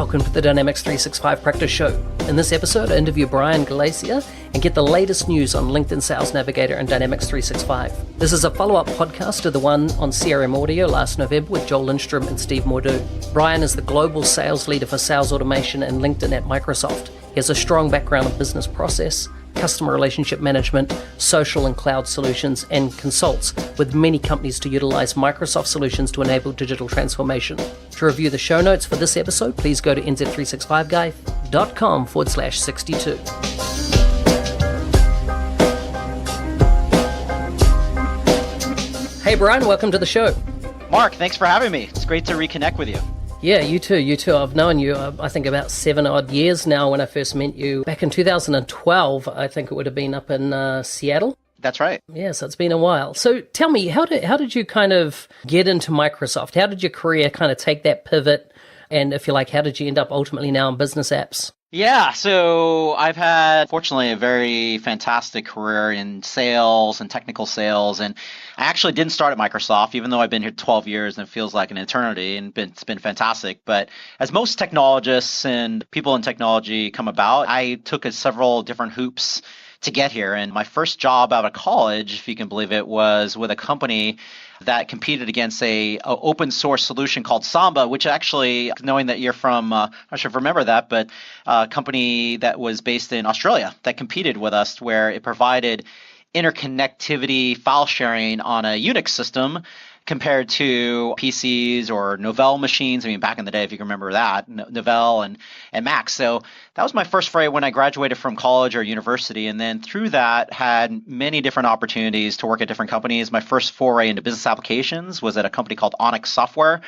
welcome to the Dynamics 365 Practice Show. In this episode, I interview Brian Galicia and get the latest news on LinkedIn Sales Navigator and Dynamics 365. This is a follow-up podcast to the one on CRM audio last November with Joel Lindstrom and Steve Mordew. Brian is the global sales leader for sales automation and LinkedIn at Microsoft. He has a strong background in business process, customer relationship management, social and cloud solutions, and consults with many companies to utilize Microsoft solutions to enable digital transformation. To review the show notes for this episode, please go to nz365guy.com/62. Hey Brian, welcome to the show. Mark, thanks for having me. It's great to reconnect with you. Yeah, you too. I've known you, I think, about 7 odd years now. When I first met you back in 2012, I think it would have been up in Seattle. That's right. Yeah, so it's been a while. So tell me, how did you kind of get into Microsoft? How did your career kind of take that pivot? And if you like, how did you end up ultimately now in business apps? Yeah, so I've had, fortunately, a very fantastic career in sales and technical sales. And I actually didn't start at Microsoft, even though I've been here 12 years and it feels like an eternity, and it's been fantastic. But as most technologists and people in technology come about, I took several different hoops to get here. And my first job out of college, if you can believe it, was with a company that competed against a open source solution called Samba, which actually, knowing that you're from, I'm not sure if you remember that, but a company that was based in Australia that competed with us, where it provided interconnectivity file sharing on a Unix system compared to PCs or Novell machines. I mean, back in the day, if you can remember that, Novell and Macs. So that was my first foray when I graduated from college or university. And then through that, had many different opportunities to work at different companies. My first foray into business applications was at a company called Onyx Software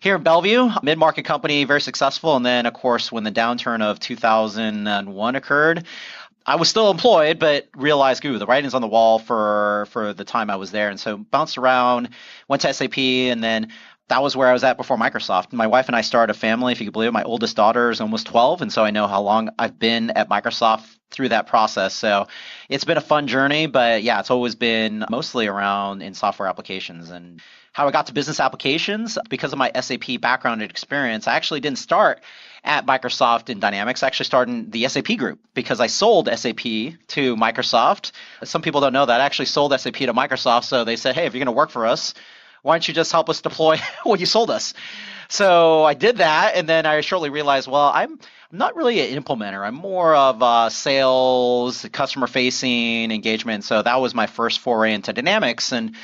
here in Bellevue, a mid-market company, very successful. And then, of course, when the downturn of 2001 occurred, I was still employed, but realized, the writing's on the wall for the time I was there. And so bounced around, went to SAP, and then that was where I was at before Microsoft. My wife and I started a family, if you can believe it. My oldest daughter is almost 12, and so I know how long I've been at Microsoft through that process. So it's been a fun journey, but yeah, it's always been mostly around in software applications. And how I got to business applications, because of my SAP background and experience, I actually didn't start at Microsoft in Dynamics. I actually started in the SAP group because I sold SAP to Microsoft. Some people don't know that. I actually sold SAP to Microsoft. So they said, hey, if you're going to work for us, why don't you just help us deploy what you sold us? So I did that. And then I shortly realized, well, I'm not really an implementer. I'm more of sales, customer-facing engagement. So that was my first foray into Dynamics. And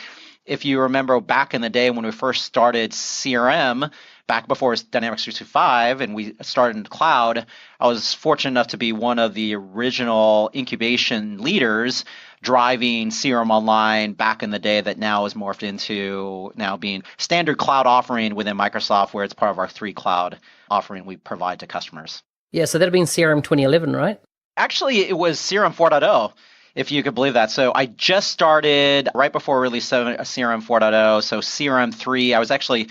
if you remember back in the day when we first started CRM, back before it was Dynamics 365 and we started in the cloud, I was fortunate enough to be one of the original incubation leaders driving CRM Online back in the day that now is morphed into now being standard cloud offering within Microsoft, where it's part of our 3 cloud offering we provide to customers. Yeah, so that had been CRM 2011, right? Actually, it was CRM 4.0. If you could believe that. So I just started right before release CRM 4.0. So CRM 3, I was actually,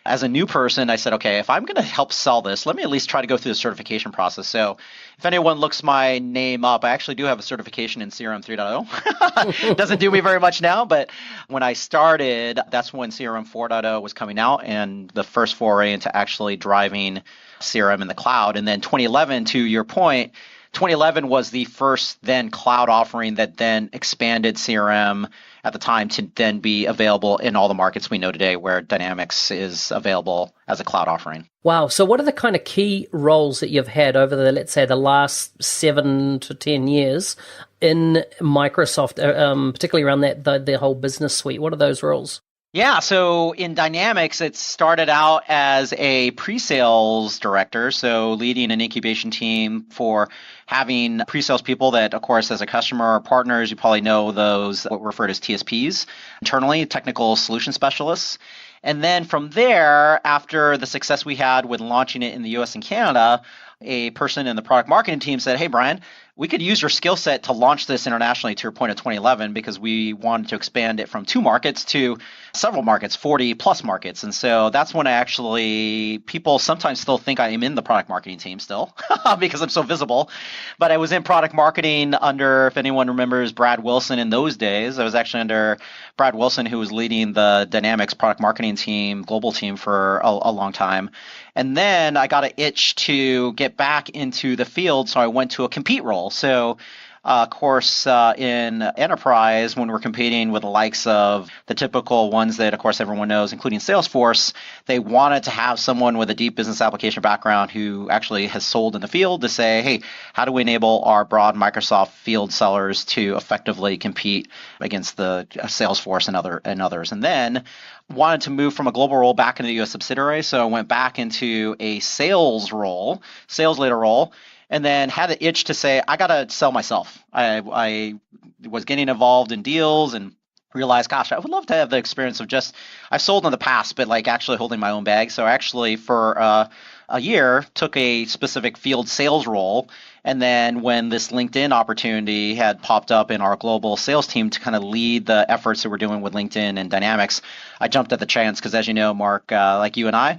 as a new person, I said, okay, if I'm going to help sell this, let me at least try to go through the certification process. So if anyone looks my name up, I actually do have a certification in CRM 3.0. Doesn't do me very much now, but when I started, that's when CRM 4.0 was coming out and the first foray into actually driving CRM in the cloud. And then 2011, to your point, 2011 was the first then cloud offering that then expanded CRM at the time to then be available in all the markets we know today, where Dynamics is available as a cloud offering. Wow. So what are the kind of key roles that you've had over the, let's say, the last 7 to 10 years in Microsoft, particularly around the whole business suite? What are those roles? Yeah, so in Dynamics, it started out as a pre-sales director, so leading an incubation team for having pre-sales people that, of course, as a customer or partners, you probably know those what were referred as TSPs, internally, technical solution specialists. And then from there, after the success we had with launching it in the US and Canada, a person in the product marketing team said, hey, Brian, we could use your skill set to launch this internationally to your point of 2011 because we wanted to expand it from 2 markets to several markets, 40 plus markets. And so that's when people sometimes still think I am in the product marketing team still because I'm so visible. But I was in product marketing under, if anyone remembers, Brad Wilson in those days. I was actually under Brad Wilson, who was leading the Dynamics product marketing team, global team for a long time. And then I got an itch to get back into the field, so I went to a compete role. So, of course, in enterprise, when we're competing with the likes of the typical ones that, of course, everyone knows, including Salesforce, they wanted to have someone with a deep business application background who actually has sold in the field to say, hey, how do we enable our broad Microsoft field sellers to effectively compete against the Salesforce and others? And then wanted to move from a global role back into the U.S. subsidiary, so I went back into a sales leader role, and then had the itch to say, I got to sell myself. I was getting involved in deals and realized, gosh, I would love to have the experience of I've sold in the past, but like actually holding my own bag. So I actually, for a year, took a specific field sales role. And then when this LinkedIn opportunity had popped up in our global sales team to kind of lead the efforts that we're doing with LinkedIn and Dynamics, I jumped at the chance because, as you know, Mark, like you and I,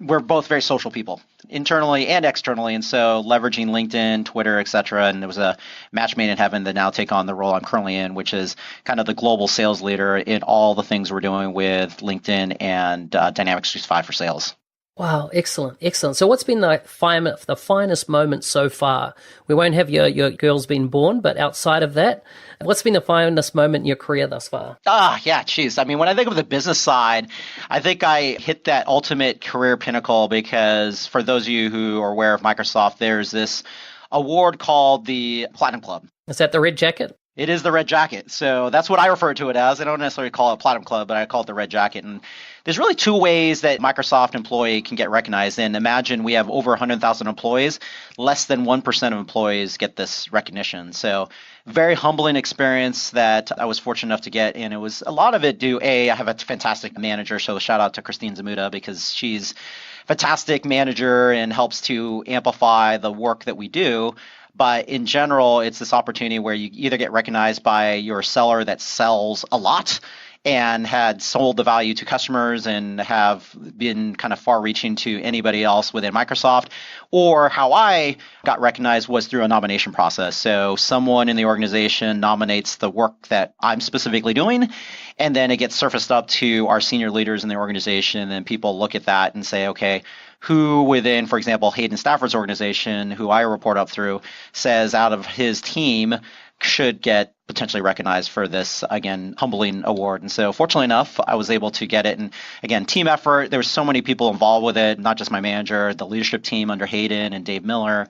we're both very social people, internally and externally. And so leveraging LinkedIn, Twitter, et cetera, and it was a match made in heaven to now take on the role I'm currently in, which is kind of the global sales leader in all the things we're doing with LinkedIn and Dynamics 365 for sales. Wow, excellent, excellent. So what's been the finest moment so far? We won't have your girls been born, but outside of that, what's been the finest moment in your career thus far? Yeah, geez. I mean, when I think of the business side, I think I hit that ultimate career pinnacle because for those of you who are aware of Microsoft, there's this award called the Platinum Club. Is that the red jacket? It is the red jacket. So that's what I refer to it as. I don't necessarily call it Platinum Club, but I call it the red jacket. And there's really 2 ways that Microsoft employee can get recognized. And imagine we have over 100,000 employees. Less than 1% of employees get this recognition. So very humbling experience that I was fortunate enough to get. And it was a lot of it I have a fantastic manager. So shout out to Christine Zamuda because she's a fantastic manager and helps to amplify the work that we do. But in general, it's this opportunity where you either get recognized by your seller that sells a lot and had sold the value to customers and have been kind of far-reaching to anybody else within Microsoft, or how I got recognized was through a nomination process. So someone in the organization nominates the work that I'm specifically doing, and then it gets surfaced up to our senior leaders in the organization, and then people look at that and say, okay, who within, for example, Hayden Stafford's organization, who I report up through, says out of his team should get potentially recognized for this, again, humbling award. And so fortunately enough, I was able to get it. And again, team effort, there were so many people involved with it, not just my manager, the leadership team under Hayden and Dave Miller,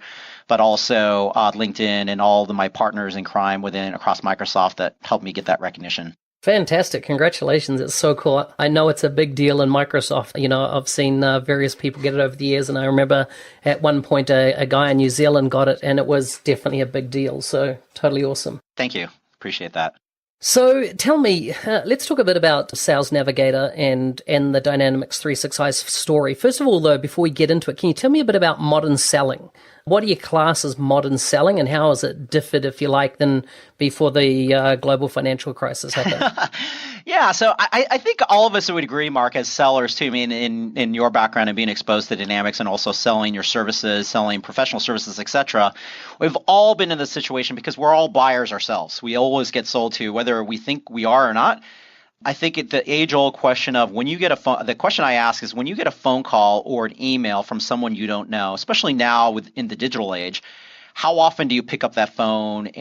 but also LinkedIn and all my partners in crime across Microsoft that helped me get that recognition. Fantastic. Congratulations. It's so cool. I know it's a big deal in Microsoft. You know, I've seen various people get it over the years, and I remember at one point a guy in New Zealand got it, and it was definitely a big deal. So totally awesome. Thank you. Appreciate that. So tell me, let's talk a bit about Sales Navigator and the Dynamics 365 story. First of all, though, before we get into it, can you tell me a bit about modern selling? What do you class as modern selling, and how has it differed, if you like, than before the global financial crisis happened? Yeah, so I think all of us would agree, Mark, as sellers too. I mean, in your background and being exposed to Dynamics and also selling your services, selling professional services, etc., we've all been in this situation because we're all buyers ourselves. We always get sold to, whether we think we are or not. I think the age-old question of when you get a phone, the question I ask is when you get a phone call or an email from someone you don't know, especially now in the digital age, how often do you pick up that phone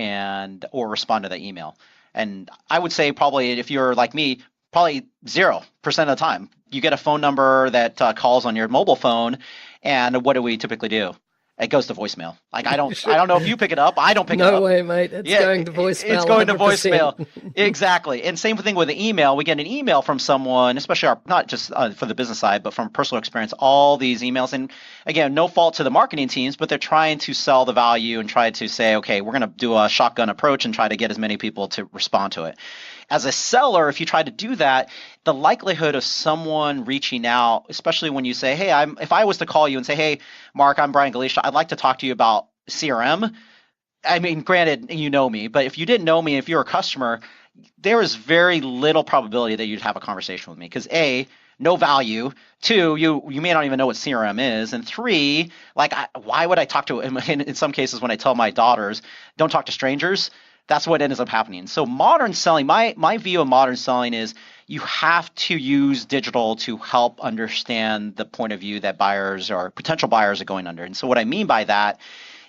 or respond to that email? And I would say probably if you're like me, probably 0% of the time. You get a phone number that calls on your mobile phone, and what do we typically do? It goes to voicemail. Like I don't know if you pick it up. I don't pick it up. No way, mate. It's going to voicemail. It's going 100%. to voicemail. Exactly. And same thing with the email. We get an email from someone, especially not just for the business side, but from personal experience, all these emails. And again, no fault to the marketing teams, but they're trying to sell the value and try to say, okay, we're going to do a shotgun approach and try to get as many people to respond to it. As a seller, if you try to do that, the likelihood of someone reaching out, especially when you say, hey, if I was to call you and say, hey, Mark, I'm Brian Galicia, I'd like to talk to you about CRM. I mean, granted, you know me, but if you didn't know me, if you're a customer, there is very little probability that you'd have a conversation with me because A, no value. Two, you may not even know what CRM is. And three, like, why would I talk to, in some cases, when I tell my daughters, don't talk to strangers, that's what ends up happening. So modern selling, my view of modern selling is you have to use digital to help understand the point of view that buyers or potential buyers are going under. And so what I mean by that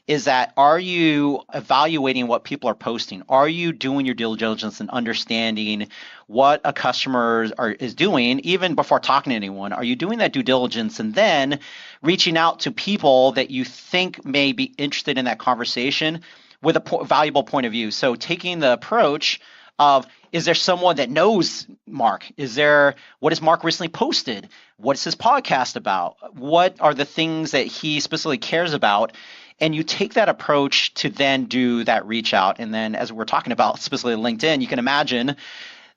is that, are you evaluating what people are posting? Are you doing your due diligence and understanding what a customer is doing even before talking to anyone? Are you doing that due diligence and then reaching out to people that you think may be interested in that conversation with a valuable point of view? So taking the approach of, is there someone that knows Mark? What has Mark recently posted? What's his podcast about? What are the things that he specifically cares about? And you take that approach to then do that reach out. And then, as we're talking about specifically LinkedIn, you can imagine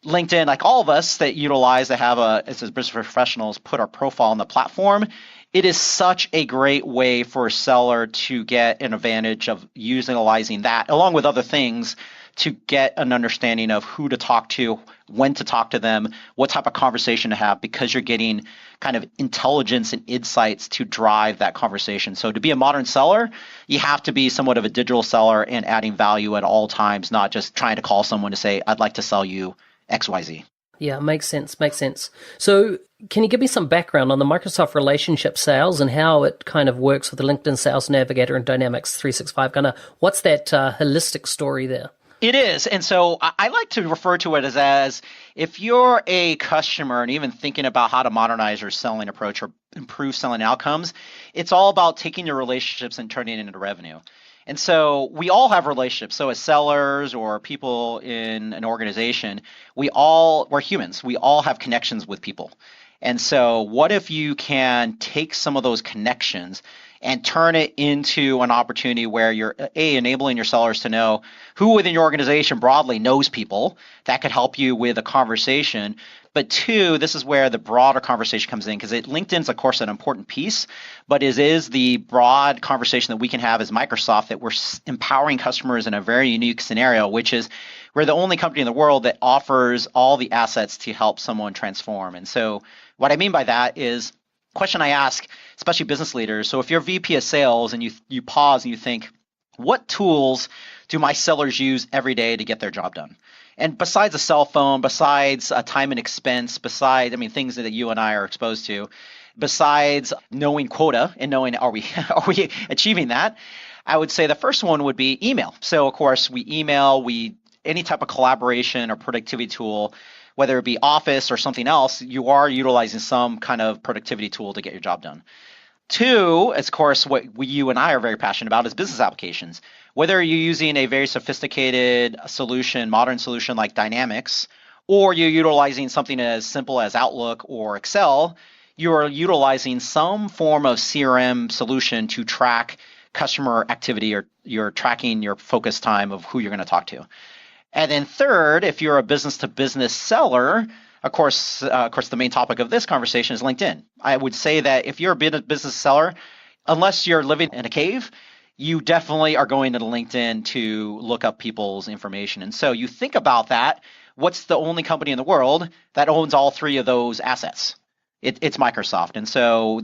LinkedIn, like all of us that utilize, that have as business professionals, put our profile on the platform. It is such a great way for a seller to get an advantage of utilizing that, along with other things, to get an understanding of who to talk to, when to talk to them, what type of conversation to have, because you're getting kind of intelligence and insights to drive that conversation. So to be a modern seller, you have to be somewhat of a digital seller and adding value at all times, not just trying to call someone to say, I'd like to sell you XYZ. Yeah, makes sense. So can you give me some background on the Microsoft relationship sales and how it kind of works with the LinkedIn Sales Navigator and Dynamics 365? Kind of what's that holistic story there? It is. And so I like to refer to it as if you're a customer and even thinking about how to modernize your selling approach or improve selling outcomes, it's all about taking your relationships and turning it into revenue. And so we all have relationships. So as sellers or people in an organization, we're humans. We all have connections with people. And so what if you can take some of those connections and turn it into an opportunity where you're enabling your sellers to know who within your organization broadly knows people that could help you with a conversation. But two, this is where the broader conversation comes in, because LinkedIn's, of course, an important piece, but it is the broad conversation that we can have as Microsoft, that we're empowering customers in a very unique scenario, which is we're the only company in the world that offers all the assets to help someone transform. And so what I mean by that is, question I ask, especially business leaders. So if you're VP of sales and you pause and you think, what tools do my sellers use every day to get their job done? And besides a cell phone, besides time and expense, besides, things that you and I are exposed to, besides knowing quota and knowing are we achieving that, I would say the first one would be email. So of course we email, any type of collaboration or productivity tool, whether it be Office or something else, you are utilizing some kind of productivity tool to get your job done. Two, of course, what you and I are very passionate about is business applications. Whether you're using a very sophisticated solution, modern solution like Dynamics, or you're utilizing something as simple as Outlook or Excel, you're utilizing some form of CRM solution to track customer activity, or you're tracking your focus time of who you're going to talk to. And then third, if you're a business-to-business seller, of course, the main topic of this conversation is LinkedIn. I would say that if you're a business seller, unless you're living in a cave, you definitely are going to LinkedIn to look up people's information. And so you think about that. What's the only company in the world that owns all three of those assets? It's Microsoft. And so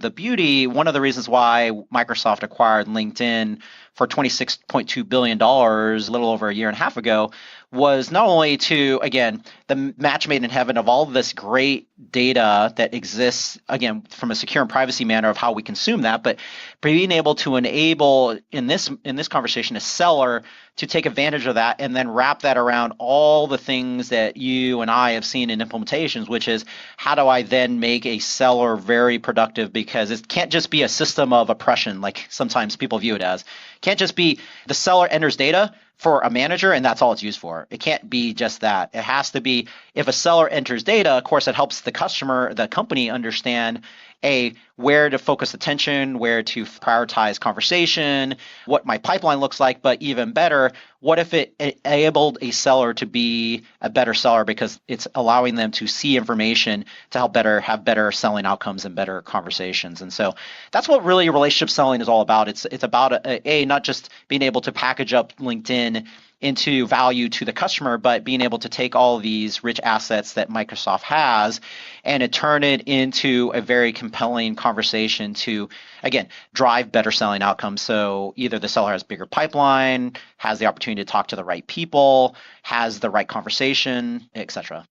one of the reasons why Microsoft acquired LinkedIn for $26.2 billion a little over a year and a half ago was not only to, again, the match made in heaven of all of this great data that exists, again, from a secure and privacy manner of how we consume that, but being able to enable in this conversation a seller to take advantage of that and then wrap that around all the things that you and I have seen in implementations, which is how do I then make a seller very productive, because it can't just be a system of oppression like sometimes people view it as. It can't just be the seller enters data for a manager and that's all it's used for. It can't be just that. It has to be, if a seller enters data, of course, it helps the customer, the company understand where to focus attention, where to prioritize conversation, what my pipeline looks like, but even better, what if it enabled a seller to be a better seller because it's allowing them to see information to help have better selling outcomes and better conversations. And so that's what really relationship selling is all about. It's about not just being able to package up LinkedIn into value to the customer, but being able to take all of these rich assets that Microsoft has and to turn it into a very compelling conversation to, again, drive better selling outcomes. So either the seller has bigger pipeline, has the opportunity to talk to the right people, has the right conversation, etc.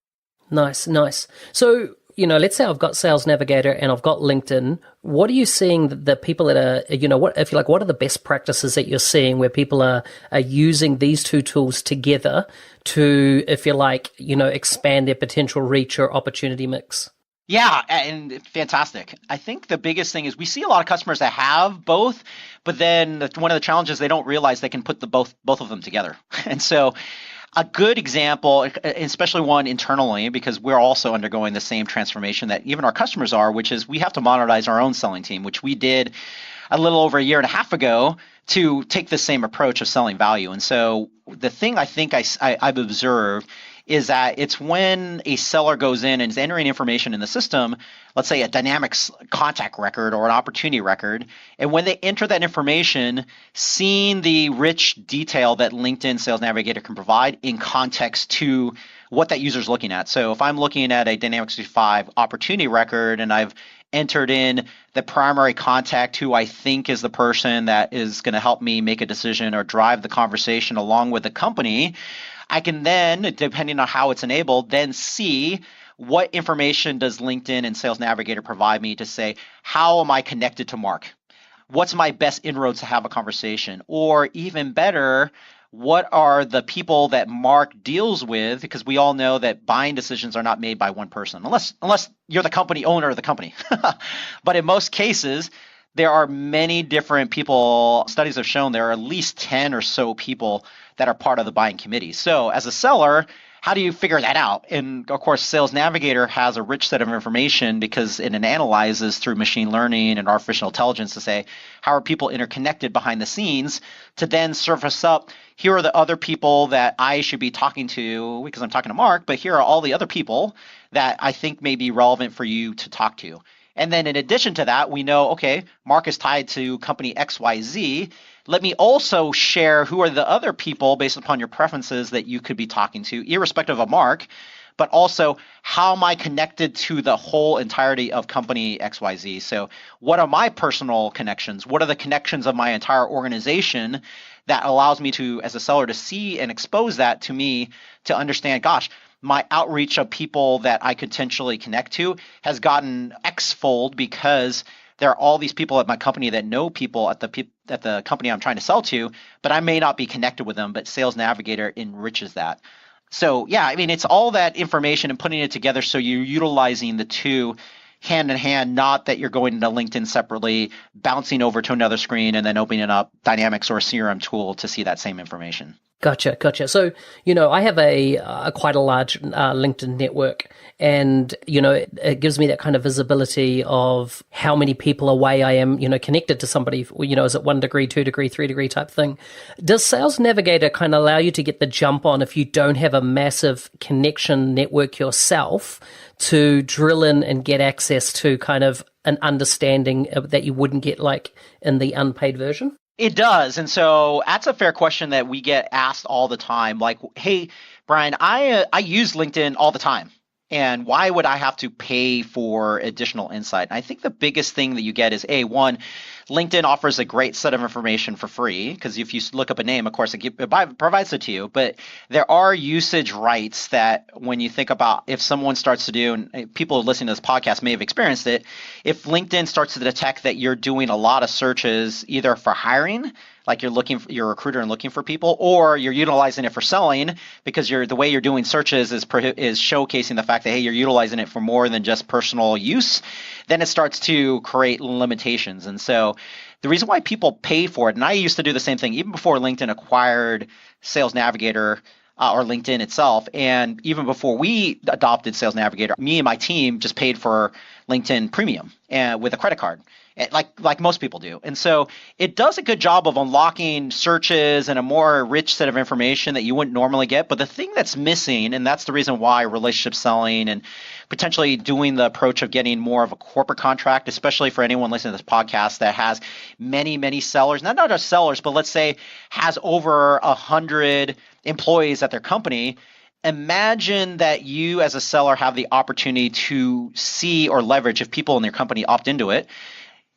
Nice. So, let's say I've got Sales Navigator and I've got LinkedIn. What are you seeing that people that are, what are the best practices that you're seeing where people are using these two tools together to, if you like, expand their potential reach or opportunity mix? Yeah, and fantastic. I think the biggest thing is we see a lot of customers that have both, but then one of the challenges, they don't realize they can put both of them together. And so a good example, especially one internally, because we're also undergoing the same transformation that even our customers are, which is we have to modernize our own selling team, which we did a little over a year and a half ago to take the same approach of selling value. And so the thing I think I've observed is that it's when a seller goes in and is entering information in the system, let's say a Dynamics contact record or an opportunity record, and when they enter that information, seeing the rich detail that LinkedIn Sales Navigator can provide in context to what that user is looking at. So if I'm looking at a Dynamics 365 opportunity record and I've entered in the primary contact who I think is the person that is going to help me make a decision or drive the conversation along with the company, I can then, depending on how it's enabled, then see what information does LinkedIn and Sales Navigator provide me to say, how am I connected to Mark? What's my best inroads to have a conversation? Or even better, what are the people that Mark deals with? Because we all know that buying decisions are not made by one person, unless you're the company owner of the company. But in most cases, there are many different people. Studies have shown there are at least 10 or so people that are part of the buying committee. So as a seller, how do you figure that out? And of course, Sales Navigator has a rich set of information because it analyzes through machine learning and artificial intelligence to say, how are people interconnected behind the scenes to then surface up, here are the other people that I should be talking to because I'm talking to Mark, but here are all the other people that I think may be relevant for you to talk to. And then in addition to that, we know, okay, Mark is tied to company XYZ. Let me also share who are the other people based upon your preferences that you could be talking to, irrespective of Mark, but also how am I connected to the whole entirety of company XYZ? So what are my personal connections? What are the connections of my entire organization that allows me to, as a seller, to see and expose that to me to understand, gosh, my outreach of people that I could potentially connect to has gotten X-fold because there are all these people at my company that know people at the company I'm trying to sell to, but I may not be connected with them, but Sales Navigator enriches that. So yeah, I mean, it's all that information and putting it together so you're utilizing the two hand in hand, not that you're going into LinkedIn separately, bouncing over to another screen and then opening up Dynamics or a CRM tool to see that same information. Gotcha. So, I have a quite a large LinkedIn network, and, it gives me that kind of visibility of how many people away I am, connected to somebody, is it 1 degree, 2 degree, 3 degree type thing. Does Sales Navigator kind of allow you to get the jump on if you don't have a massive connection network yourself to drill in and get access to kind of an understanding that you wouldn't get like in the unpaid version? It does. And so that's a fair question that we get asked all the time. Like, hey, Brian, I use LinkedIn all the time. And why would I have to pay for additional insight? And I think the biggest thing that you get is, one, LinkedIn offers a great set of information for free, because if you look up a name, of course, it provides it to you. But there are usage rights that when you think about if someone starts to do, and people listening to this podcast may have experienced it, if LinkedIn starts to detect that you're doing a lot of searches either for hiring, like you're a recruiter and looking for people, or you're utilizing it for selling because the way you're doing searches is showcasing the fact that, hey, you're utilizing it for more than just personal use, then it starts to create limitations. And so the reason why people pay for it, and I used to do the same thing even before LinkedIn acquired Sales Navigator, or LinkedIn itself. And even before we adopted Sales Navigator, me and my team just paid for LinkedIn Premium and with a credit card, like most people do. And so it does a good job of unlocking searches and a more rich set of information that you wouldn't normally get. But the thing that's missing, and that's the reason why relationship selling and potentially doing the approach of getting more of a corporate contract, especially for anyone listening to this podcast that has many, many sellers, not just sellers, but let's say has over 100 employees at their company. Imagine that you as a seller have the opportunity to see or leverage, if people in their company opt into it,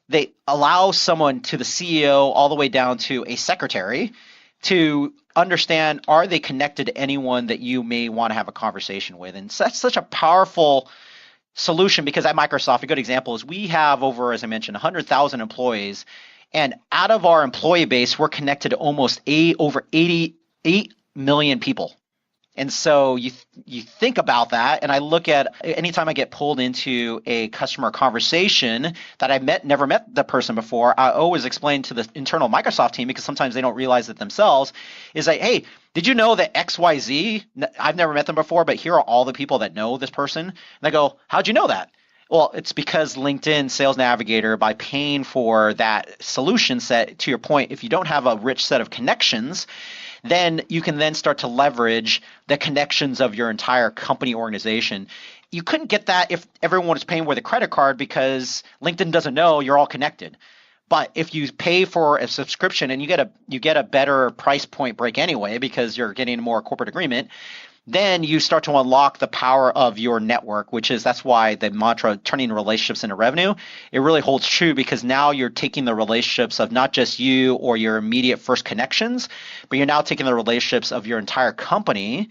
they allow someone, to the CEO all the way down to a secretary, to understand, are they connected to anyone that you may want to have a conversation with? And so that's such a powerful solution, because at Microsoft, a good example is we have over, as I mentioned, 100,000 employees. And out of our employee base, we're connected to almost over 88 million people. And so you think about that, and I look at anytime I get pulled into a customer conversation that I never met the person before, I always explain to the internal Microsoft team, because sometimes they don't realize it themselves, is like, hey, did you know that XYZ, I've never met them before, but here are all the people that know this person? And I go, how'd you know that? Well, it's because LinkedIn Sales Navigator, by paying for that solution set, to your point, if you don't have a rich set of connections, then you can then start to leverage the connections of your entire company organization. You couldn't get that if everyone was paying with a credit card, because LinkedIn doesn't know you're all connected. But if you pay for a subscription and you get a better price point break anyway, because you're getting a more corporate agreement, then you start to unlock the power of your network, that's why the mantra, turning relationships into revenue, it really holds true, because now you're taking the relationships of not just you or your immediate first connections, but you're now taking the relationships of your entire company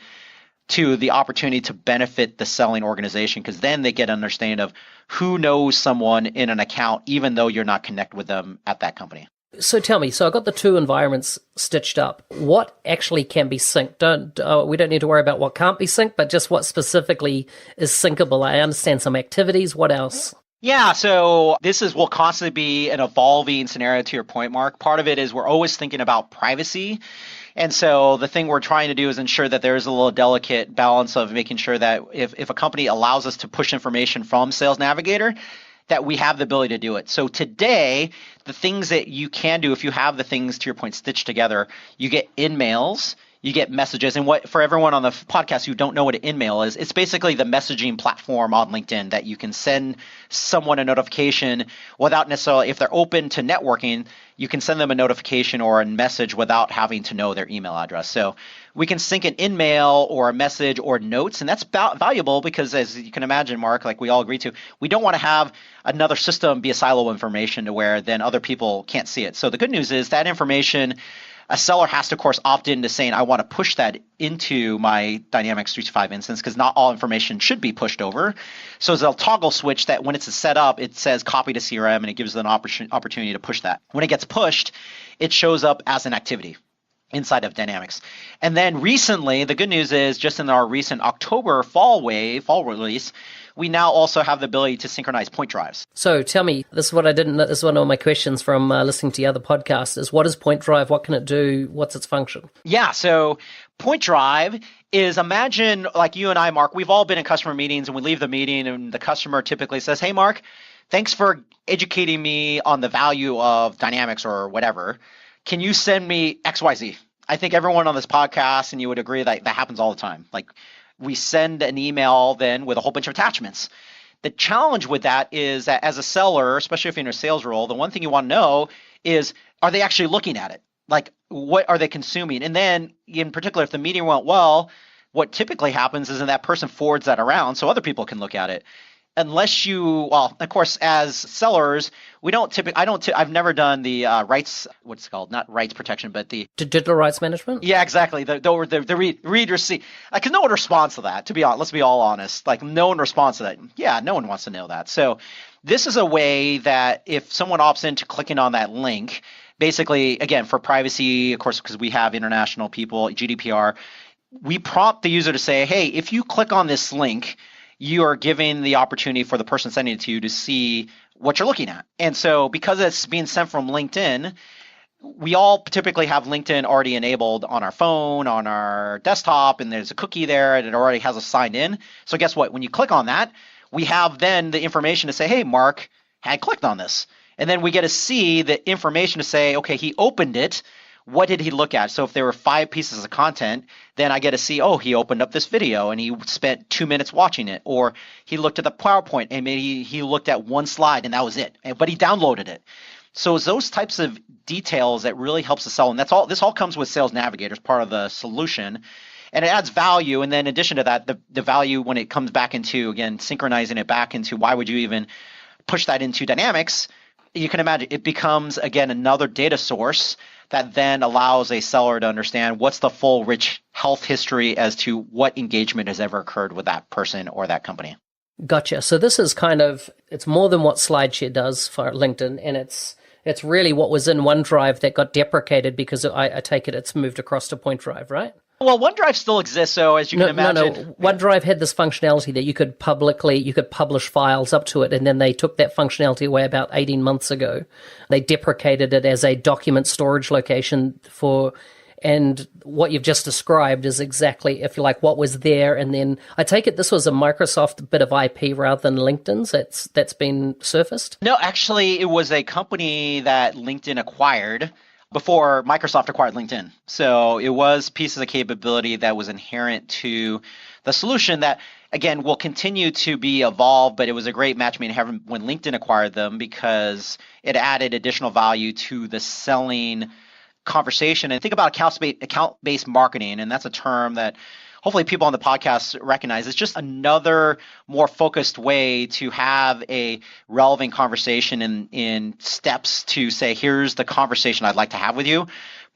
to the opportunity to benefit the selling organization, because then they get an understanding of who knows someone in an account, even though you're not connected with them at that company. So tell me, so I've got the two environments stitched up. What actually can be synced? We don't need to worry about what can't be synced, but just what specifically is syncable. I understand some activities. What else? Yeah, so will constantly be an evolving scenario, to your point, Mark. Part of it is we're always thinking about privacy. And so the thing we're trying to do is ensure that there's a little delicate balance of making sure that if a company allows us to push information from Sales Navigator, that we have the ability to do it. So today, the things that you can do, if you have the things, to your point, stitched together, you get in-mails, you get messages. And what, for everyone on the podcast who don't know what an in-mail is, it's basically the messaging platform on LinkedIn that you can send someone a notification without necessarily, if they're open to networking, you can send them a notification or a message without having to know their email address. So we can sync an in-mail or a message or notes, and that's valuable because, as you can imagine, Mark, like we all agree to, we don't want to have another system be a silo of information to where then other people can't see it. So the good news is that information, a seller has to, of course, opt into saying, I want to push that into my Dynamics 365 instance, because not all information should be pushed over. So there's a toggle switch that when it's set up, it says copy to CRM, and it gives them an opportunity to push that. When it gets pushed, it shows up as an activity inside of Dynamics. And then recently, the good news is just in our recent October fall release, we now also have the ability to synchronize PointDrives. So tell me, this is what I didn't know. This is one of my questions from listening to the other podcasts is, what is PointDrive? What can it do? What's its function? Yeah, so PointDrive is, imagine like you and I, Mark, we've all been in customer meetings and we leave the meeting and the customer typically says, hey, Mark, thanks for educating me on the value of Dynamics or whatever. Can you send me XYZ? I think everyone on this podcast, and you would agree that happens all the time. Like, we send an email then with a whole bunch of attachments. The challenge with that is that as a seller, especially if you're in a sales role, the one thing you want to know is, are they actually looking at it? Like, what are they consuming? And then in particular, if the meeting went well, what typically happens is that person forwards that around so other people can look at it. Unless well, of course, as sellers, we don't typically, I've never done the rights, what's it called? Not rights protection, but the digital rights management? Yeah, exactly. The read receipt. Because no one responds to that, to be honest. Let's be all honest. Like, no one responds to that. Yeah, no one wants to know that. So this is a way that if someone opts into clicking on that link, basically, again, for privacy, of course, because we have international people, GDPR, we prompt the user to say, hey, if you click on this link, you are giving the opportunity for the person sending it to you to see what you're looking at. And so because it's being sent from LinkedIn, we all typically have LinkedIn already enabled on our phone, on our desktop, and there's a cookie there and it already has us signed in. So guess what? When you click on that, we have then the information to say, hey, Mark had clicked on this. And then we get to see the information to say, okay, he opened it. What did he look at? So if there were 5 pieces of content, then I get to see, oh, he opened up this video and he spent 2 minutes watching it. Or he looked at the PowerPoint and maybe he looked at one slide and that was it. But he downloaded it. So it's those types of details that really helps the sell. And that's all. This all comes with Sales Navigator as part of the solution. And it adds value. And then in addition to that, the value when it comes back into, again, synchronizing it back into why would you even push that into Dynamics, you can imagine it becomes, again, another data source that then allows a seller to understand what's the full rich health history as to what engagement has ever occurred with that person or that company. Gotcha. So this is it's more than what SlideShare does for LinkedIn, and it's really what was in OneDrive that got deprecated because I take it it's moved across to PointDrive, right? Well, OneDrive still exists, so as you can imagine. No. OneDrive had this functionality that you could publish files up to it, and then they took that functionality away about 18 months ago. They deprecated it as a document storage location and what you've just described is exactly, if you like, what was there. And then I take it this was a Microsoft bit of IP rather than LinkedIn's that's been surfaced? No, actually, it was a company that LinkedIn acquired before Microsoft acquired LinkedIn. So it was pieces of capability that was inherent to the solution that, again, will continue to be evolved, but it was a great match made in heaven when LinkedIn acquired them because it added additional value to the selling conversation. And think about account-based marketing, and that's a term that hopefully people on the podcast recognize. It's just another more focused way to have a relevant conversation in steps to say, here's the conversation I'd like to have with you.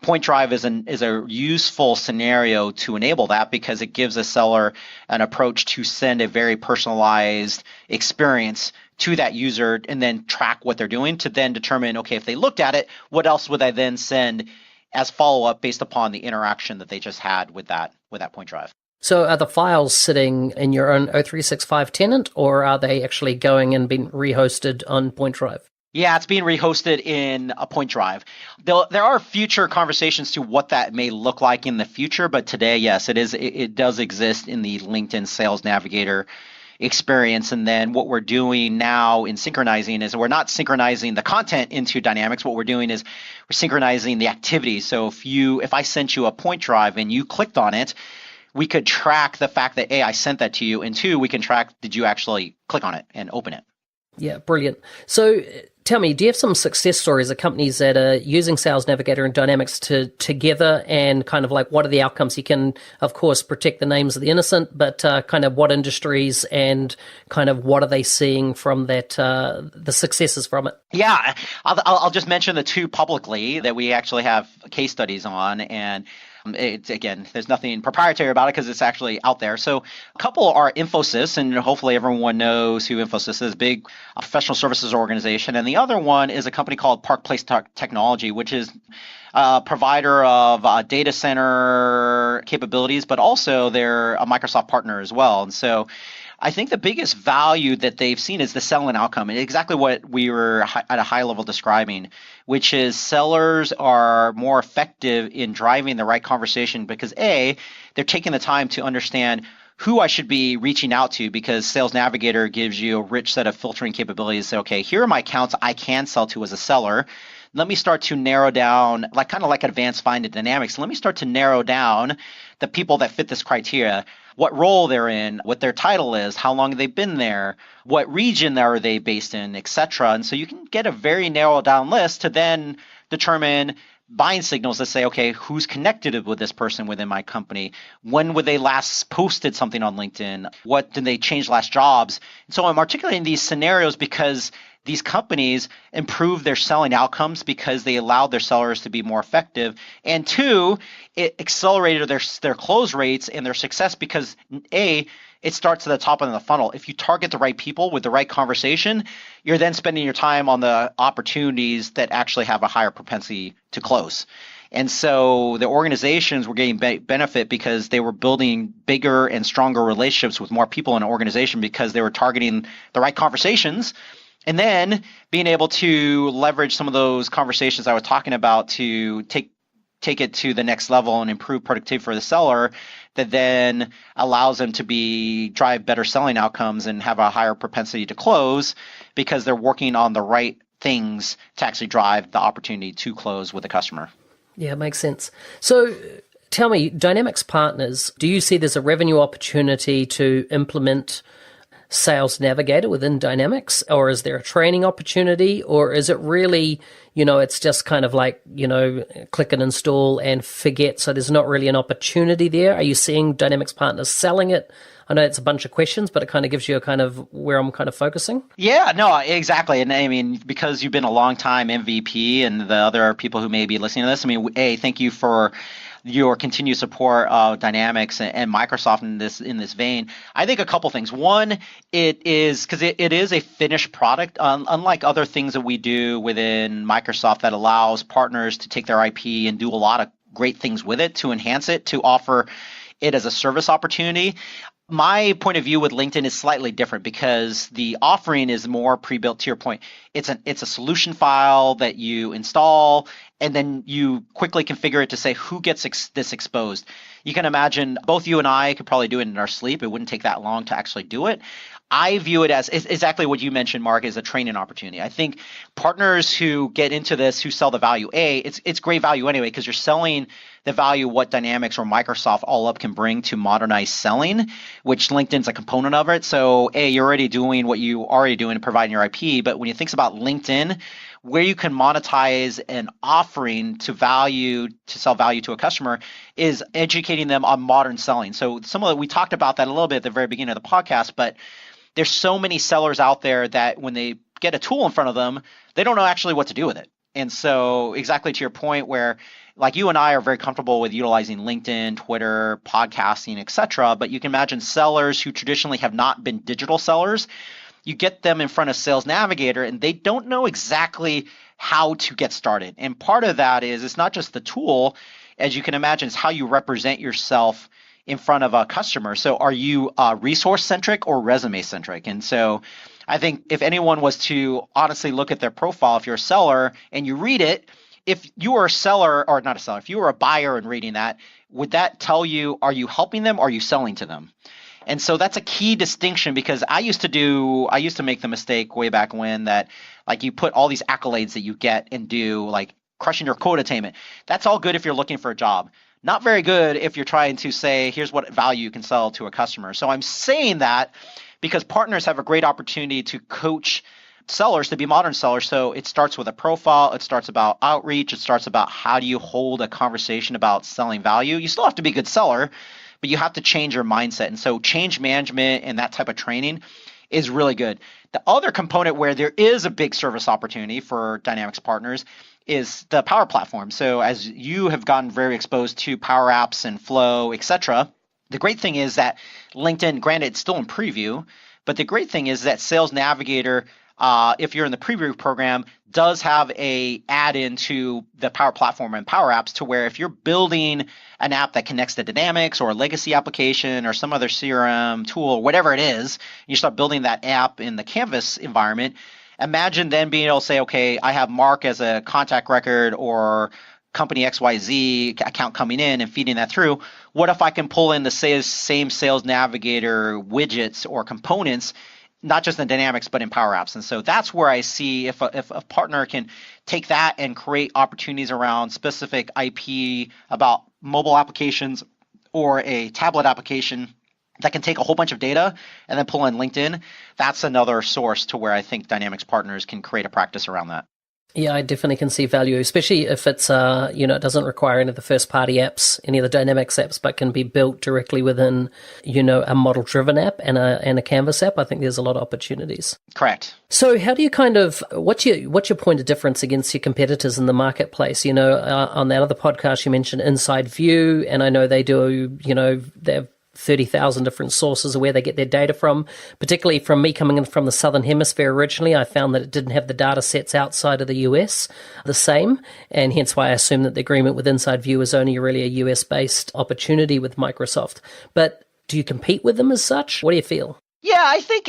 PointDrive is a useful scenario to enable that because it gives a seller an approach to send a very personalized experience to that user and then track what they're doing to then determine, okay, if they looked at it, what else would I then send as follow-up based upon the interaction that they just had with that PointDrive. So are the files sitting in your own O365 tenant, or are they actually going and being rehosted on PointDrive? Yeah, it's being rehosted in a PointDrive. There are future conversations to what that may look like in the future, but today, yes, it does exist in the LinkedIn Sales Navigator experience. And then what we're doing now in synchronizing is we're not synchronizing the content into Dynamics. What we're doing is we're synchronizing the activity. So if I sent you a PointDrive and you clicked on it, we could track the fact that A, I sent that to you, and 2, we can track, did you actually click on it and open it? Yeah, brilliant. So tell me, do you have some success stories of companies that are using Sales Navigator and Dynamics together, and kind of like what are the outcomes? You can, of course, protect the names of the innocent, but kind of what industries and kind of what are they seeing from that, the successes from it? Yeah, I'll just mention the 2 publicly that we actually have case studies on, and again, there's nothing proprietary about it because it's actually out there. So a couple are Infosys, and hopefully everyone knows who Infosys is, big professional services organization. And the other one is a company called Park Place Technology, which is a provider of data center capabilities, but also they're a Microsoft partner as well. And so I think the biggest value that they've seen is the selling outcome, and exactly what we were at a high level describing, which is sellers are more effective in driving the right conversation because A, they're taking the time to understand who I should be reaching out to, because Sales Navigator gives you a rich set of filtering capabilities. Say, okay, here are my accounts I can sell to as a seller. Let me start to narrow down, kind of like advanced find in Dynamics. Let me start to narrow down the people that fit this criteria, what role they're in, what their title is, how long they've been there, what region are they based in, etc. And so you can get a very narrowed down list to then determine buying signals that say, okay, who's connected with this person within my company? When would they last posted something on LinkedIn? What did they change last jobs? And so I'm articulating these scenarios because these companies improve their selling outcomes because they allowed their sellers to be more effective. And 2, it accelerated their close rates and their success because A, it starts at the top end of the funnel. If you target the right people with the right conversation, you're then spending your time on the opportunities that actually have a higher propensity to close. And so the organizations were getting benefit because they were building bigger and stronger relationships with more people in an organization because they were targeting the right conversations And then being able to leverage some of those conversations I was talking about to take it to the next level and improve productivity for the seller, that then allows them to drive better selling outcomes and have a higher propensity to close because they're working on the right things to actually drive the opportunity to close with a customer. Yeah, it makes sense. So tell me, Dynamics partners, do you see there's a revenue opportunity to implement Sales Navigator within Dynamics, or is there a training opportunity, or is it really, it's just kind of like, click and install and forget, so there's not really an opportunity there? Are you seeing Dynamics partners selling it? I know it's a bunch of questions, but it kind of gives you a kind of where I'm kind of focusing. Yeah, no, exactly. And I mean, because you've been a long time MVP and the other people who may be listening to this, I mean, thank you for your continued support of Dynamics and Microsoft in this vein. I think a couple things. One, it is because it is a finished product, unlike other things that we do within Microsoft that allows partners to take their IP and do a lot of great things with it to enhance it, to offer it as a service opportunity. My point of view with LinkedIn is slightly different because the offering is more pre-built. To your point, it's a solution file that you install, and then you quickly configure it to say who gets this exposed. You can imagine both you and I could probably do it in our sleep. It wouldn't take that long to actually do it. I view it as exactly what you mentioned, Mark, is a training opportunity. I think partners who get into this, who sell the value, it's great value anyway, because you're selling the value what Dynamics or Microsoft all up can bring to modernize selling, which LinkedIn's a component of it. So you're already doing what you already doing and providing your IP. But when you think about LinkedIn, where you can monetize an offering to sell value to a customer is educating them on modern selling. So we talked about that a little bit at the very beginning of the podcast, but there's so many sellers out there that when they get a tool in front of them, they don't know actually what to do with it. And so exactly to your point where like you and I are very comfortable with utilizing LinkedIn, Twitter, podcasting, etc. But you can imagine sellers who traditionally have not been digital sellers, you get them in front of Sales Navigator and they don't know exactly how to get started. And part of that is it's not just the tool, as you can imagine, it's how you represent yourself in front of a customer. So are you resource-centric or resume-centric? And so I think if anyone was to honestly look at their profile, if you're a seller and you read it, if you were a seller, or not a seller, if you were a buyer and reading that, would that tell you, are you helping them or are you selling to them? And so that's a key distinction because I used to make the mistake way back when that like you put all these accolades that you get and do, like crushing your quota attainment. That's all good if you're looking for a job. Not very good if you're trying to say, here's what value you can sell to a customer. So I'm saying that because partners have a great opportunity to coach sellers to be modern sellers. So it starts with a profile. It starts about outreach. It starts about how do you hold a conversation about selling value. You still have to be a good seller, but you have to change your mindset. And so change management and that type of training is really good. The other component where there is a big service opportunity for Dynamics partners is the Power Platform. So as you have gotten very exposed to Power Apps and Flow, etc., the great thing is that LinkedIn, granted, it's still in preview, but the great thing is that Sales Navigator, if you're in the preview program, does have a add-in to the Power Platform and Power Apps to where if you're building an app that connects to Dynamics or a legacy application or some other CRM tool or whatever it is, you start building that app in the Canvas environment. Imagine then being able to say, okay, I have Mark as a contact record or company XYZ account coming in and feeding that through. What if I can pull in the same Sales Navigator widgets or components, not just in Dynamics, but in Power Apps? And so that's where I see if a partner can take that and create opportunities around specific IP about mobile applications or a tablet application that can take a whole bunch of data and then pull in LinkedIn, that's another source to where I think Dynamics partners can create a practice around that. Yeah, I definitely can see value, especially if it's, it doesn't require any of the first-party apps, any of the Dynamics apps, but can be built directly within, a model-driven app and a Canvas app. I think there's a lot of opportunities. Correct. So how do you what's your point of difference against your competitors in the marketplace? On that other podcast, you mentioned Inside View, and I know they do, they have 30,000 different sources of where they get their data from. Particularly from me coming in from the Southern Hemisphere originally, I found that it didn't have the data sets outside of the US the same, and hence why I assume that the agreement with Inside View is only really a US-based opportunity with Microsoft. But do you compete with them as such? What do you feel? Yeah, I think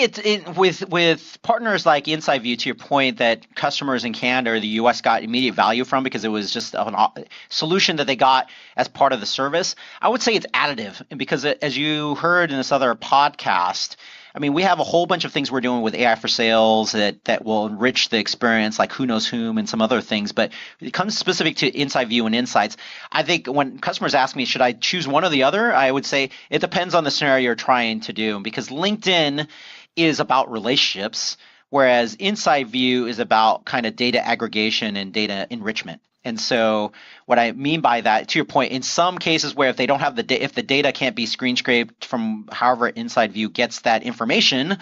with partners like Inside View, to your point, that customers in Canada or the US got immediate value from because it was just a solution that they got as part of the service. I would say it's additive, and because as you heard in this other podcast, I mean, we have a whole bunch of things we're doing with AI for sales that will enrich the experience, like who knows whom and some other things. But when it comes specific to Inside View and Insights, I think when customers ask me, should I choose one or the other? I would say it depends on the scenario you're trying to do, because LinkedIn is about relationships, whereas Inside View is about kind of data aggregation and data enrichment. And so what I mean by that, to your point, in some cases where if they don't have if the data can't be screen scraped from however Inside View gets that information,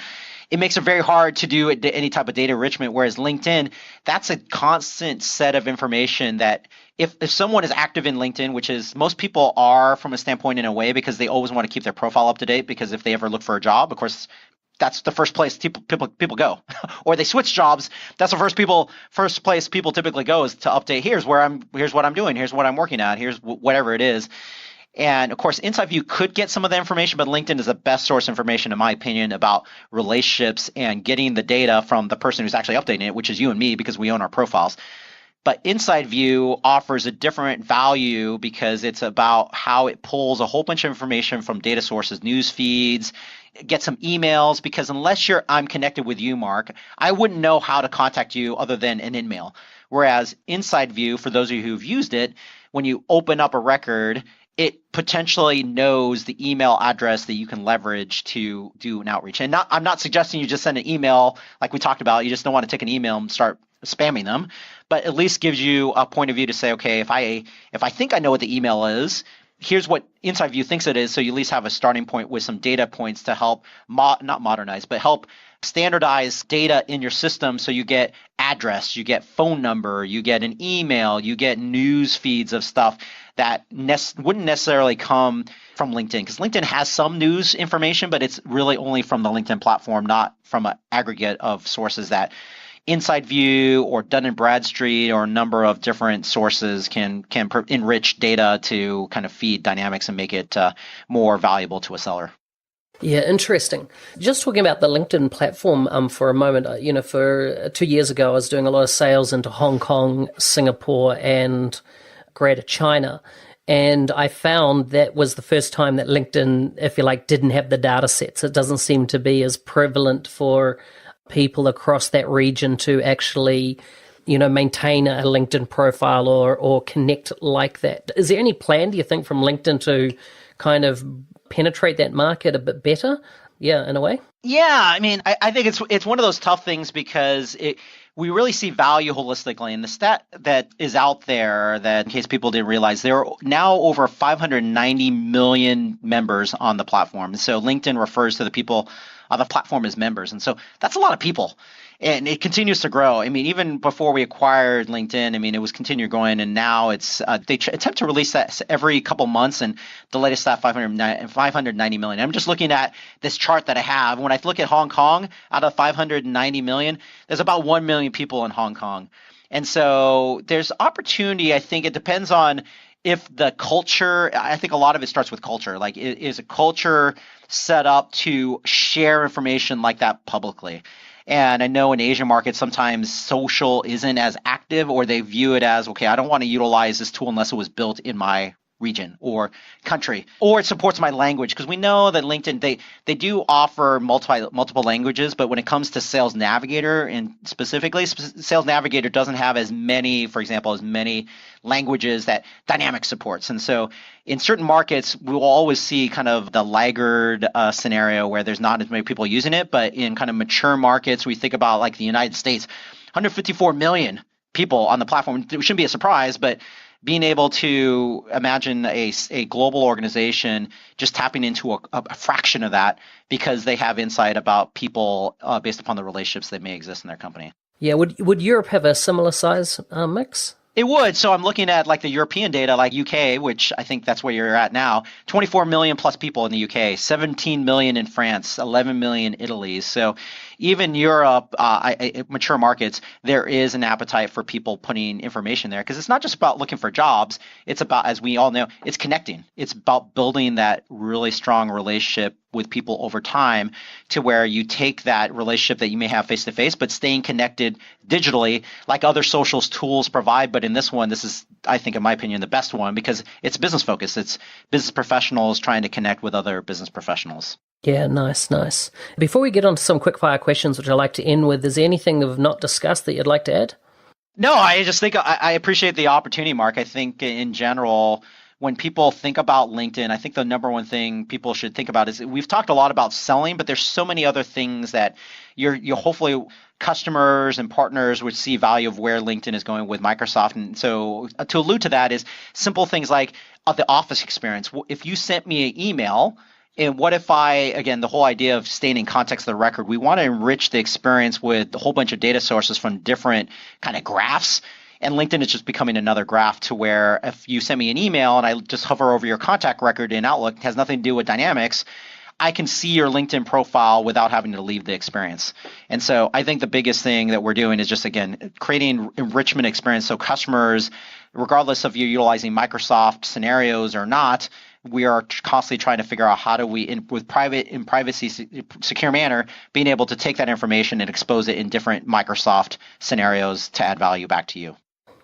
it makes it very hard to do any type of data enrichment. Whereas LinkedIn, that's a constant set of information that if someone is active in LinkedIn, which is most people are from a standpoint in a way, because they always want to keep their profile up to date, because if they ever look for a job, of course, that's the first place people go, or they switch jobs. That's the first place people typically go, is to update. Here's what I'm doing. Here's what I'm working at. Here's whatever it is. And of course, Inside View could get some of the information, but LinkedIn is the best source of information, in my opinion, about relationships and getting the data from the person who's actually updating it, which is you and me, because we own our profiles. But Inside View offers a different value because it's about how it pulls a whole bunch of information from data sources, news feeds, get some emails, because unless I'm connected with you, Mark, I wouldn't know how to contact you other than an email. Whereas Inside View, for those of you who've used it, when you open up a record, it potentially knows the email address that you can leverage to do an outreach. And I'm not suggesting you just send an email like we talked about. You just don't want to take an email and start spamming them, but at least gives you a point of view to say, okay, if I think I know what the email is, here's what Inside View thinks it is. So you at least have a starting point with some data points to help not modernize, but help standardize data in your system. So you get address, you get phone number, you get an email, you get news feeds of stuff that wouldn't necessarily come from LinkedIn, because LinkedIn has some news information, but it's really only from the LinkedIn platform, not from an aggregate of sources that Inside View or Dun & Bradstreet or a number of different sources can enrich data to kind of feed dynamics and make it more valuable to a seller. Yeah, interesting. Just talking about the LinkedIn platform for a moment, for 2 years ago, I was doing a lot of sales into Hong Kong, Singapore, and Greater China. And I found that was the first time that LinkedIn, if you like, didn't have the data sets. It doesn't seem to be as prevalent for people across that region to actually, maintain a LinkedIn profile or connect like that. Is there any plan, do you think, from LinkedIn to kind of penetrate that market a bit better? Yeah, in a way. Yeah, I mean, I think it's one of those tough things, because we really see value holistically. And the stat that is out there, that in case people didn't realize, there are now over 590 million members on the platform. So LinkedIn refers to the people on the platform as members. And so that's a lot of people. And it continues to grow. I mean, even before we acquired LinkedIn, I mean, it was continuing growing, and now it's they attempt to release that every couple months, and the latest stat 590 million. I'm just looking at this chart that I have. When I look at Hong Kong, out of 590 million, there's about 1 million people in Hong Kong. And so there's opportunity. I think it depends on if the culture, I think a lot of it starts with culture. Like, is a culture set up to share information like that publicly? And I know in Asian markets, sometimes social isn't as active, or they view it as, okay, I don't want to utilize this tool unless it was built in my region or country, or it supports my language. Because we know that LinkedIn, they do offer multiple languages, but when it comes to Sales Navigator, and specifically, Sales Navigator doesn't have as many languages that Dynamics supports. And so in certain markets, we will always see kind of the laggard scenario where there's not as many people using it. But in kind of mature markets, we think about like the United States, 154 million people on the platform. It shouldn't be a surprise, but being able to imagine a global organization just tapping into a fraction of that, because they have insight about people based upon the relationships that may exist in their company. Yeah, would Europe have a similar size mix? It would. So I'm looking at like the European data, like UK, which I think that's where you're at now. 24 million plus people in the UK, 17 million in France, 11 million in Italy. So even Europe, mature markets, there is an appetite for people putting information there because it's not just about looking for jobs. It's about, as we all know, it's connecting. It's about building that really strong relationship with people over time to where you take that relationship that you may have face to face, but staying connected digitally like other socials tools provide. But in this one, this is, I think, in my opinion, the best one because it's business focused. It's business professionals trying to connect with other business professionals. Yeah, nice. Before we get on to some quick fire questions, which I like to end with, is there anything that we've not discussed that you'd like to add? No, I just think I appreciate the opportunity, Mark. I think in general, when people think about LinkedIn, I think the number one thing people should think about is we've talked a lot about selling, but there's so many other things that you're hopefully customers and partners would see value of where LinkedIn is going with Microsoft. And so to allude to that is simple things like the Office experience. If you sent me an email, and what if again, the whole idea of staying in context of the record, we want to enrich the experience with a whole bunch of data sources from different kind of graphs. And LinkedIn is just becoming another graph to where if you send me an email and I just hover over your contact record in Outlook, it has nothing to do with Dynamics, I can see your LinkedIn profile without having to leave the experience. And so I think the biggest thing that we're doing is just, again, creating enrichment experience so customers, regardless of you utilizing Microsoft scenarios or not, we are constantly trying to figure out how do we, in privacy secure manner, being able to take that information and expose it in different Microsoft scenarios to add value back to you.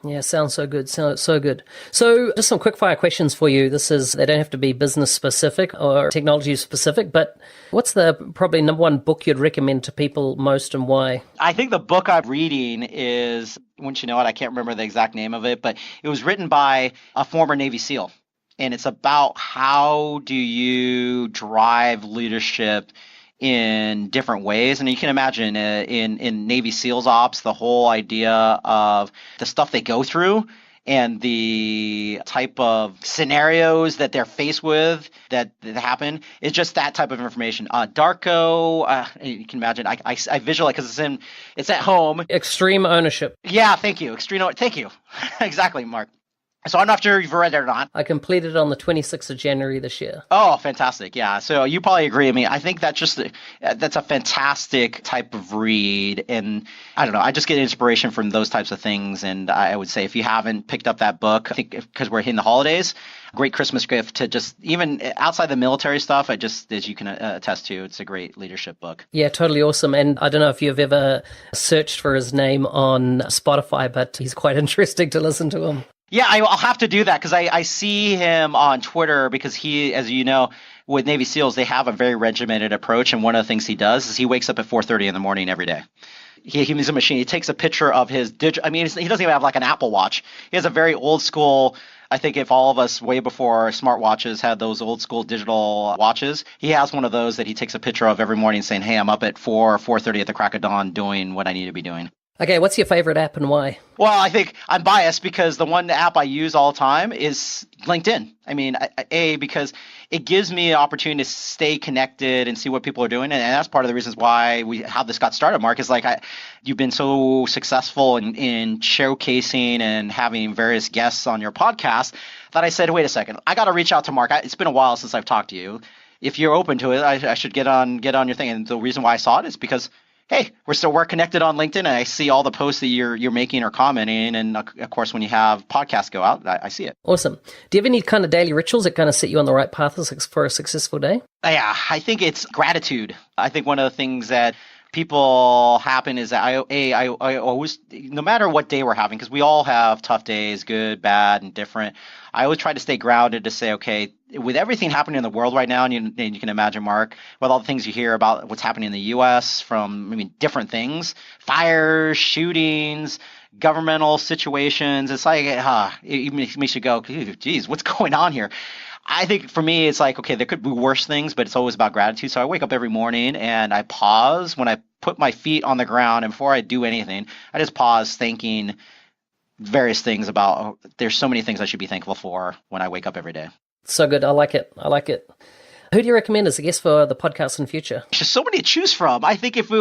Yeah, sounds so good. So good. So just some quick fire questions for you. They don't have to be business specific or technology specific, but what's the probably number one book you'd recommend to people most and why? I think the book I'm reading is, wouldn't you know it, I can't remember the exact name of it, but it was written by a former Navy SEAL. And it's about how do you drive leadership in different ways. And you can imagine in Navy SEALs ops, the whole idea of the stuff they go through and the type of scenarios that they're faced with that happen is just that type of information. Darko, you can imagine, I visualize because it's at home. Extreme Ownership. Yeah, thank you. Thank you. Exactly, Mark. So I'm not sure if you've read it or not. I completed it on the 26th of January this year. Oh, fantastic. Yeah. So you probably agree with me. I think that's a fantastic type of read. And I don't know, I just get inspiration from those types of things. And I would say if you haven't picked up that book, I think because we're hitting the holidays, great Christmas gift to just even outside the military stuff, as you can attest to, it's a great leadership book. Yeah, totally awesome. And I don't know if you've ever searched for his name on Spotify, but he's quite interesting to listen to him. Yeah, I'll have to do that because I see him on Twitter because he, as you know, with Navy SEALs, they have a very regimented approach. And one of the things he does is he wakes up at 4:30 in the morning every day. He uses a machine. He takes a picture of his digital. I mean, he doesn't even have like an Apple Watch. He has a very old school. I think if all of us way before smartwatches had those old school digital watches, he has one of those that he takes a picture of every morning saying, hey, I'm up at 4:30 at the crack of dawn doing what I need to be doing. Okay, what's your favorite app and why? Well, I think I'm biased because the one app I use all the time is LinkedIn. I mean, because it gives me an opportunity to stay connected and see what people are doing. And that's part of the reasons why how this got started, Mark, is like you've been so successful in showcasing and having various guests on your podcast that I said, wait a second, I got to reach out to Mark. It's been a while since I've talked to you. If you're open to it, I should get on your thing. And the reason why I saw it is because hey, we're connected on LinkedIn, and I see all the posts that you're making or commenting, and of course, when you have podcasts go out, I see it. Awesome. Do you have any kind of daily rituals that kind of set you on the right path for a successful day? Yeah, I think it's gratitude. I think one of the things that people happen is that I always, no matter what day we're having, because we all have tough days, good, bad, and different. I always try to stay grounded to say, okay, with everything happening in the world right now, and you can imagine, Mark, with all the things you hear about what's happening in the U.S. from, different things, fires, shootings, governmental situations. It's like, it makes you go, geez, what's going on here? I think for me, it's like, okay, there could be worse things, but it's always about gratitude. So I wake up every morning and I pause when I put my feet on the ground, and before I do anything, I just pause thinking various things about, there's so many things I should be thankful for when I wake up every day. So good. I like it. Who do you recommend as a guest for the podcast in the future? There's so many to choose from. I think if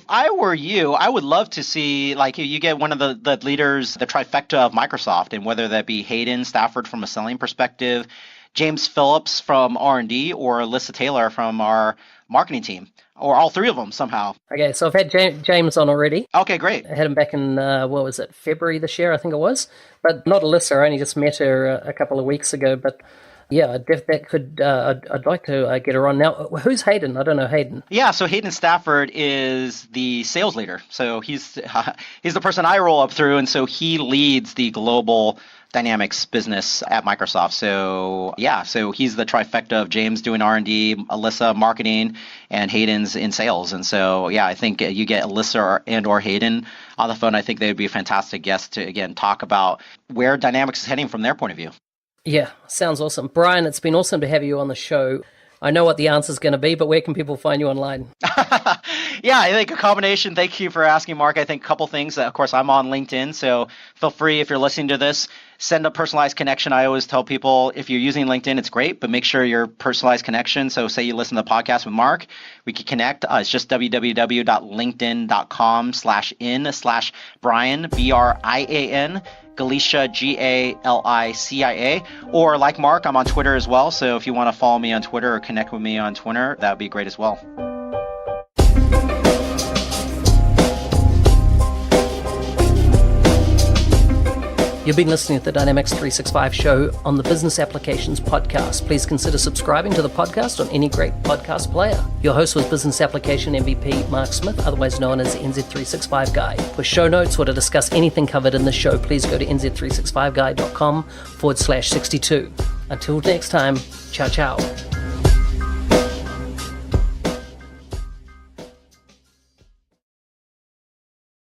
I were you, I would love to see, like, you get one of the leaders, the trifecta of Microsoft, and whether that be Hayden Stafford from a selling perspective, James Phillips from R&D, or Alyssa Taylor from our marketing team, or all three of them somehow. Okay, so I've had James on already. Okay, great. I had him back in, what was it, February this year, I think it was. But not Alyssa, I only just met her a couple of weeks ago. But yeah, I'd like to get her on. Now, who's Hayden? I don't know Hayden. Yeah, so Hayden Stafford is the sales leader. So he's the person I roll up through, and so he leads the global Dynamics business at Microsoft. So yeah, so he's the trifecta of James doing R&D, Alyssa marketing, and Hayden's in sales. And so yeah, I think you get Alyssa or Hayden on the phone. I think they would be a fantastic guest to, again, talk about where Dynamics is heading from their point of view. Yeah, sounds awesome. Brian, it's been awesome to have you on the show. I know what the answer is going to be, but where can people find you online? Yeah, I think a combination. Thank you for asking, Mark. I think a couple things. Of course, I'm on LinkedIn, so feel free, if you're listening to this, send a personalized connection. I always tell people, if you're using LinkedIn, it's great, but make sure your personalized connection. So say you listen to the podcast with Mark, we can connect. It's just www.linkedin.com/in/Brian, Brian, Galicia, Galicia. Or like Mark, I'm on Twitter as well. So if you want to follow me on Twitter or connect with me on Twitter, that would be great as well. You've been listening to the Dynamics 365 show on the Business Applications Podcast. Please consider subscribing to the podcast on any great podcast player. Your host was Business Application MVP Mark Smith, otherwise known as the NZ365 Guy. For show notes or to discuss anything covered in the show, please go to nz365guy.com/62. Until next time, ciao ciao.